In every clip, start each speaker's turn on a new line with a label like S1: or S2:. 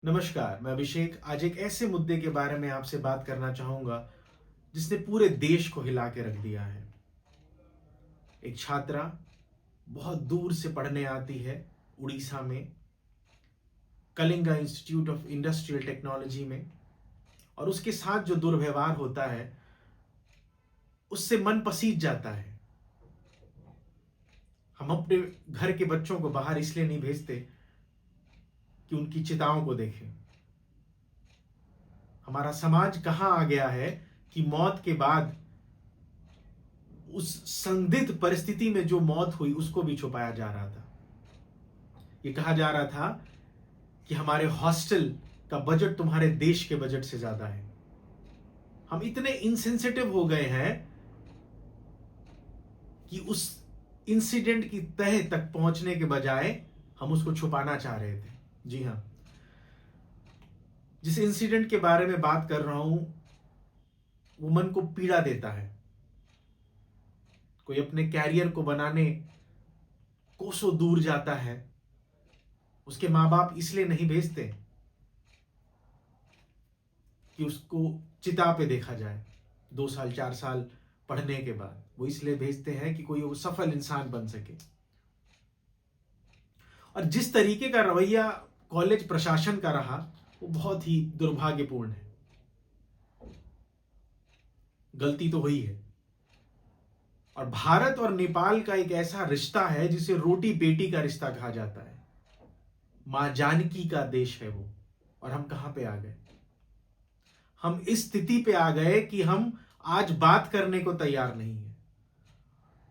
S1: नमस्कार, मैं अभिषेक आज एक ऐसे मुद्दे के बारे में आपसे बात करना चाहूंगा जिसने पूरे देश को हिला के रख दिया है। एक छात्रा बहुत दूर से पढ़ने आती है उड़ीसा में, Kalinga institute of industrial technology में, और उसके साथ जो दुर्व्यवहार होता है उससे मन पसीज जाता है। हम अपने घर के बच्चों को बाहर इसलिए नहीं भेजते कि उनकी चिताओं को देखें। हमारा समाज कहां आ गया है कि मौत के बाद उस संदिग्ध परिस्थिति में जो मौत हुई उसको भी छुपाया जा रहा था। ये कहा जा रहा था कि हमारे हॉस्टल का बजट तुम्हारे देश के बजट से ज्यादा है। हम इतने इनसेंसिटिव हो गए हैं कि उस इंसिडेंट की तह तक पहुंचने के बजाय हम उसको छुपाना चाह रहे थे। जी हां, जिस इंसिडेंट के बारे में बात कर रहा हूं वो मन को पीड़ा देता है। कोई अपने कैरियर को बनाने कोसों दूर जाता है, उसके माँ बाप इसलिए नहीं भेजते कि उसको चिता पे देखा जाए 2 साल 4 साल पढ़ने के बाद। वो इसलिए भेजते हैं कि कोई वो सफल इंसान बन सके। और जिस तरीके का रवैया कॉलेज प्रशासन का रहा वो बहुत ही दुर्भाग्यपूर्ण है। गलती तो हुई है। और भारत और नेपाल का एक ऐसा रिश्ता है जिसे रोटी बेटी का रिश्ता कहा जाता है। मां जानकी का देश है वो। और हम कहां पे आ गए? हम इस स्थिति पे आ गए कि हम आज बात करने को तैयार नहीं है।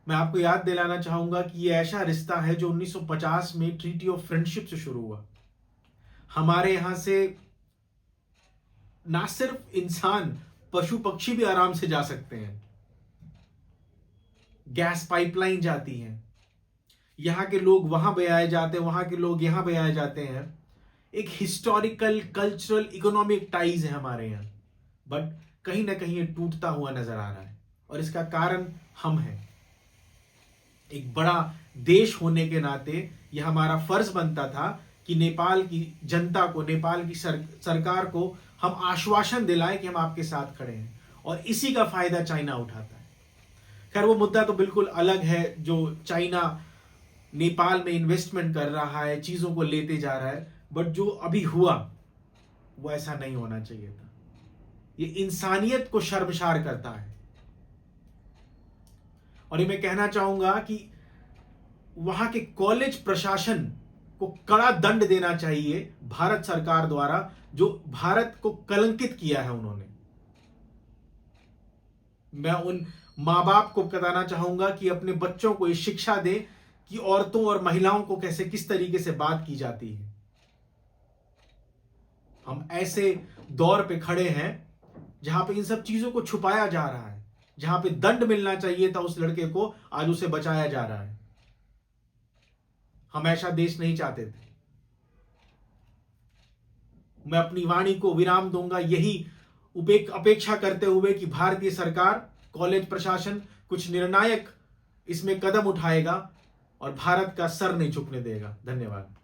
S1: मैं आपको याद दिलाना चाहूंगा कि यह ऐसा रिश्ता है जो 1950 में ट्रीटी ऑफ फ्रेंडशिप से शुरू हुआ। हमारे यहां से ना सिर्फ इंसान, पशु पक्षी भी आराम से जा सकते हैं। गैस पाइपलाइन जाती है, यहां के लोग वहां बहाए जाते हैं, वहां के लोग यहां बहाए जाते हैं। एक हिस्टोरिकल, कल्चरल, इकोनॉमिक टाइज है हमारे यहां। बट कहीं ना कहीं ये टूटता हुआ नजर आ रहा है और इसका कारण हम हैं। एक बड़ा देश होने के नाते यह हमारा फर्ज बनता था कि नेपाल की जनता को, नेपाल की सरकार को हम आश्वासन दिलाएं कि हम आपके साथ खड़े हैं। और इसी का फायदा चाइना उठाता है। खैर, वो मुद्दा तो बिल्कुल अलग है। जो चाइना नेपाल में इन्वेस्टमेंट कर रहा है, चीजों को लेते जा रहा है, बट जो अभी हुआ वो ऐसा नहीं होना चाहिए था। ये इंसानियत को शर्मसार करता है। और ये मैं कहना चाहूंगा कि वहां के कॉलेज प्रशासन को कड़ा दंड देना चाहिए भारत सरकार द्वारा, जो भारत को कलंकित किया है उन्होंने। मैं उन मां बाप को बताना चाहूंगा कि अपने बच्चों को ये शिक्षा दे कि औरतों और महिलाओं को कैसे, किस तरीके से बात की जाती है। हम ऐसे दौर पे खड़े हैं जहां पे इन सब चीजों को छुपाया जा रहा है। जहां पे दंड मिलना चाहिए था उस लड़के को, आज उसे बचाया जा रहा है। हम ऐसा देश नहीं चाहते थे। मैं अपनी वाणी को विराम दूंगा यही अपेक्षा करते हुए कि भारतीय सरकार, कॉलेज प्रशासन कुछ निर्णायक इसमें कदम उठाएगा और भारत का सर नहीं झुकने देगा। धन्यवाद।